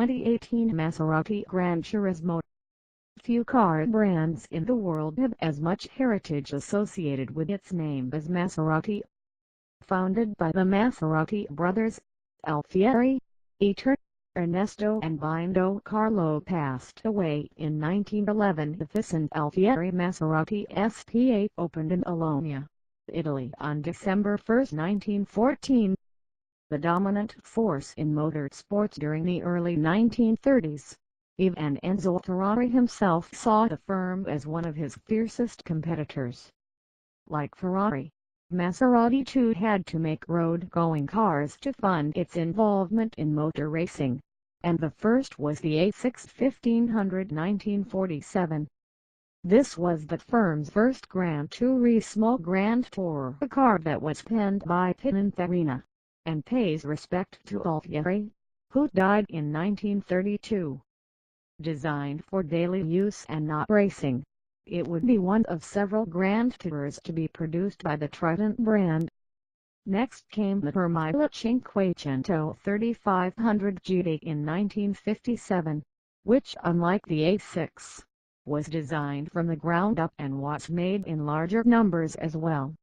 2018 Maserati GranTurismo. Few car brands in the world have as much heritage associated with its name as Maserati. Founded by the Maserati brothers, Alfieri, Ernesto and Bindo Carlo passed away in 1911. The Vicente Alfieri Maserati SPA opened in Bologna, Italy on December 1, 1914. The dominant force in motorsports during the early 1930s, even Enzo Ferrari himself saw the firm as one of his fiercest competitors. Like Ferrari, Maserati too had to make road-going cars to fund its involvement in motor racing, and the first was the A6 1500 1947. This was the firm's first GranTurismo Grand Tour, a car that was penned by Pininfarina, and pays respect to Alfieri, who died in 1932. Designed for daily use and not racing, it would be one of several Grand Tours to be produced by the Trident brand. Next came the Permila Cinquecento 3500 GT in 1957, which unlike the A6, was designed from the ground up and was made in larger numbers as well.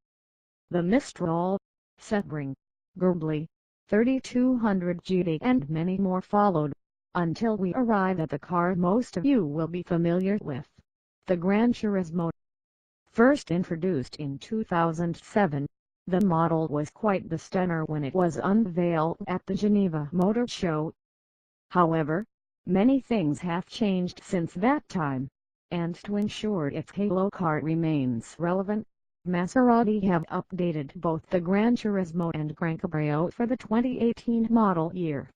The Mistral, Sebring, Gerbli, 3200 GT and many more followed, until we arrive at the car most of you will be familiar with, the GranTurismo. First introduced in 2007, the model was quite the stunner when it was unveiled at the Geneva Motor Show. However, many things have changed since that time, and to ensure its halo car remains relevant, Maserati have updated both the GranTurismo and GranCabrio for the 2018 model year.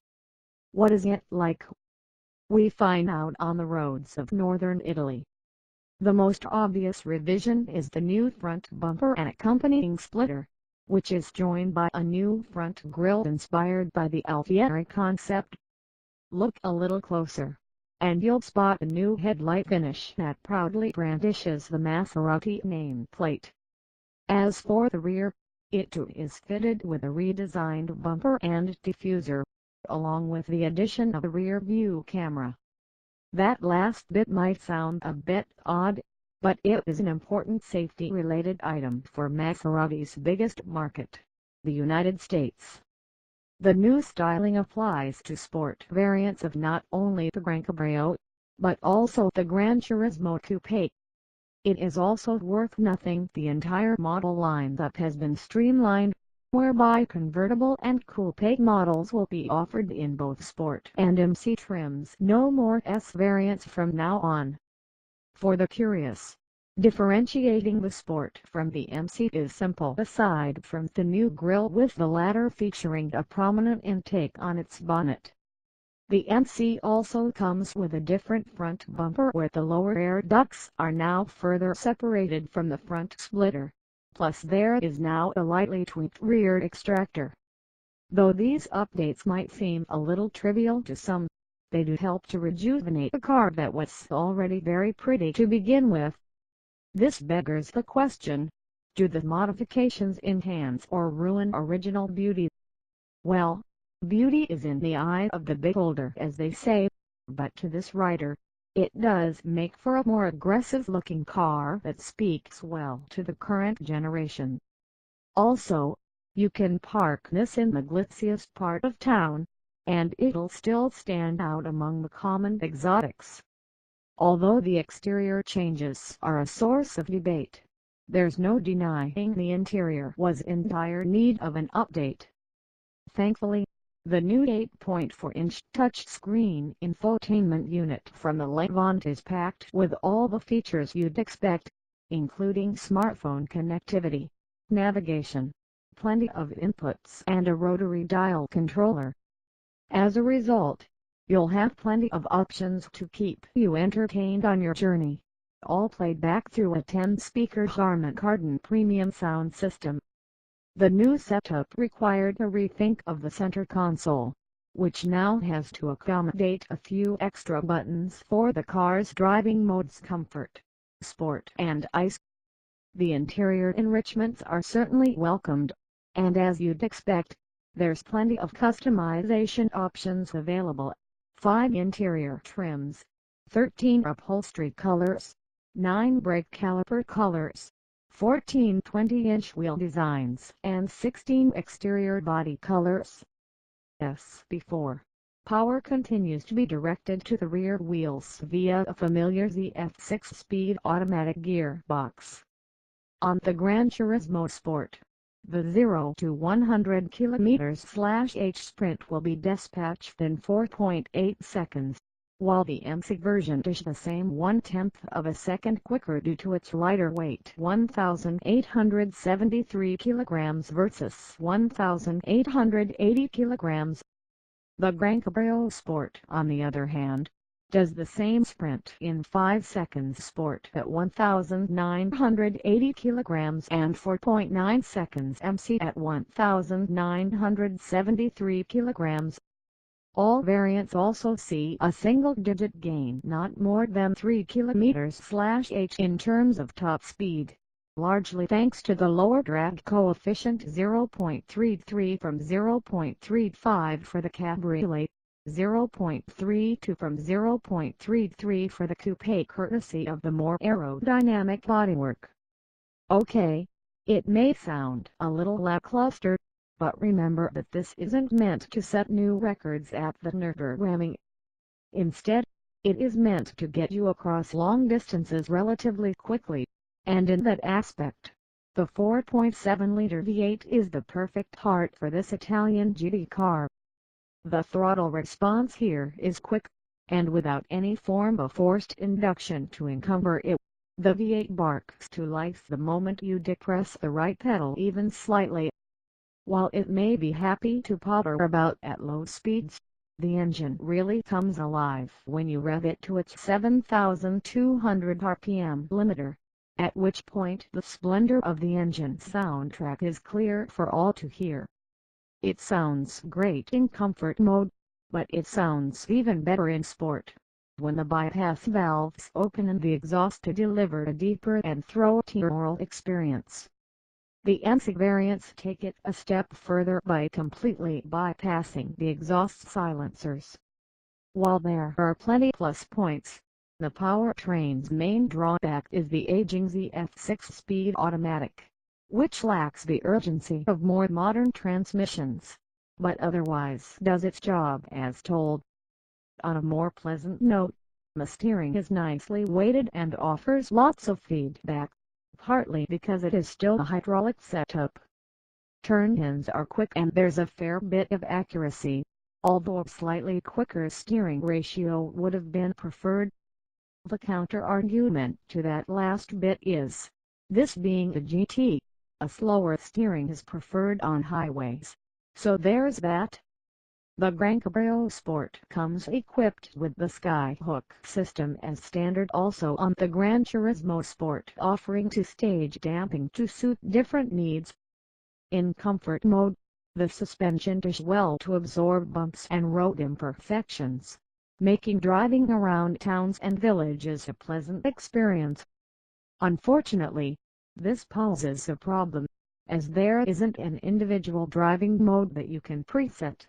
What is it like? We find out on the roads of northern Italy. The most obvious revision is the new front bumper and accompanying splitter, which is joined by a new front grille inspired by the Alfieri concept. Look a little closer, and you'll spot a new headlight finish that proudly brandishes the Maserati nameplate. As for the rear, it too is fitted with a redesigned bumper and diffuser, along with the addition of a rear-view camera. That last bit might sound a bit odd, but it is an important safety-related item for Maserati's biggest market, the United States. The new styling applies to sport variants of not only the GranCabrio, but also the GranTurismo Coupe. It is also worth noting the entire model lineup has been streamlined, whereby convertible and coupe models will be offered in both sport and MC trims. No more S variants from now on. For the curious, differentiating the sport from the MC is simple aside from the new grille, with the latter featuring a prominent intake on its bonnet. The MC also comes with a different front bumper where the lower air ducts are now further separated from the front splitter. Plus there is now a lightly tweaked rear extractor. Though these updates might seem a little trivial to some, they do help to rejuvenate a car that was already very pretty to begin with. This beggars the question, do the modifications enhance or ruin original beauty? Well, beauty is in the eye of the beholder, as they say, but to this writer, it does make for a more aggressive-looking car that speaks well to the current generation. Also, you can park this in the glitziest part of town, and it'll still stand out among the common exotics. Although the exterior changes are a source of debate, there's no denying the interior was in dire need of an update. Thankfully, the new 8.4-inch touchscreen infotainment unit from the Levant is packed with all the features you'd expect, including smartphone connectivity, navigation, plenty of inputs and a rotary dial controller. As a result, you'll have plenty of options to keep you entertained on your journey, all played back through a 10-speaker Harman Kardon premium sound system. The new setup required a rethink of the center console, which now has to accommodate a few extra buttons for the car's driving modes: comfort, sport and ice. The interior enrichments are certainly welcomed, and as you'd expect, there's plenty of customization options available. 5 interior trims, 13 upholstery colors, 9 brake caliper colors, 14 20-inch wheel designs, and 16 exterior body colors. Before power continues to be directed to the rear wheels via a familiar ZF 6-speed automatic gearbox. On the GranTurismo Sport, the 0 to 100 km/h sprint will be dispatched in 4.8 seconds, while the MC version is the same 1/10 of a second quicker due to its lighter weight 1,873 kg versus 1,880 kg. The GranTurismo Sport, on the other hand, does the same sprint in 5 seconds Sport at 1,980 kg and 4.9 seconds MC at 1,973 kg. All variants also see a single-digit gain not more than 3 km/h in terms of top speed, largely thanks to the lower drag coefficient 0.33 from 0.35 for the Cabriolet, 0.32 from 0.33 for the coupe, courtesy of the more aerodynamic bodywork. Okay, it may sound a little lackluster, but remember that this isn't meant to set new records at the Nürburgring. Instead, it is meant to get you across long distances relatively quickly, and in that aspect, the 4.7-liter V8 is the perfect heart for this Italian GT car. The throttle response here is quick, and without any form of forced induction to encumber it. The V8 barks to life the moment you depress the right pedal even slightly. While it may be happy to potter about at low speeds, the engine really comes alive when you rev it to its 7,200 RPM limiter, at which point the splendor of the engine soundtrack is clear for all to hear. It sounds great in comfort mode, but it sounds even better in sport, when the bypass valves open and the exhaust to deliver a deeper and throatier experience. The MC variants take it a step further by completely bypassing the exhaust silencers. While there are plenty plus points, the powertrain's main drawback is the aging ZF 6-speed automatic, which lacks the urgency of more modern transmissions, but otherwise does its job as told. On a more pleasant note, the steering is nicely weighted and offers lots of feedback, partly because it is still a hydraulic setup. Turn-ins are quick and there's a fair bit of accuracy, although a slightly quicker steering ratio would have been preferred. The counter-argument to that last bit is, this being the GT, a slower steering is preferred on highways, so there's that. The GranTurismo Sport comes equipped with the Skyhook system as standard, also on the GranTurismo Sport, offering two-stage damping to suit different needs. In comfort mode, the suspension is well to absorb bumps and road imperfections, making driving around towns and villages a pleasant experience. Unfortunately, this poses a problem, as there isn't an individual driving mode that you can preset.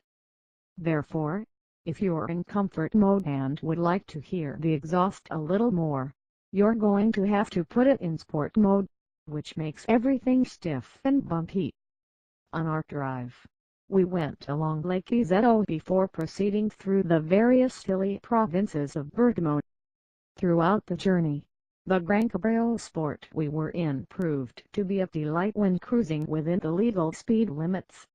Therefore, if you're in comfort mode and would like to hear the exhaust a little more, you're going to have to put it in sport mode, which makes everything stiff and bumpy. On our drive, we went along Lake Iseto before proceeding through the various hilly provinces of Bergamo. Throughout the journey, the GranTurismo Sport we were in proved to be a delight when cruising within the legal speed limits.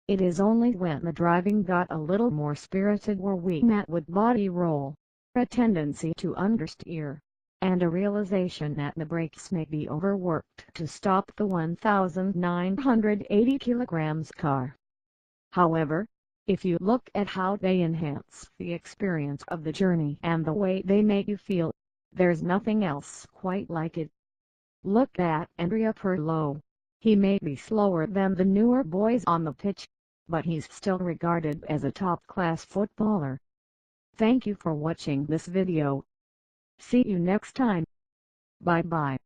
It is only when the driving got a little more spirited where we met with body roll, a tendency to understeer, and a realization that the brakes may be overworked to stop the 1,980 kg car. However, if you look at how they enhance the experience of the journey and the way they make you feel, there's nothing else quite like it. Look at Andrea Pirlo. He may be slower than the newer boys on the pitch, but he's still regarded as a top-class footballer. Thank you for watching this video. See you next time. Bye bye.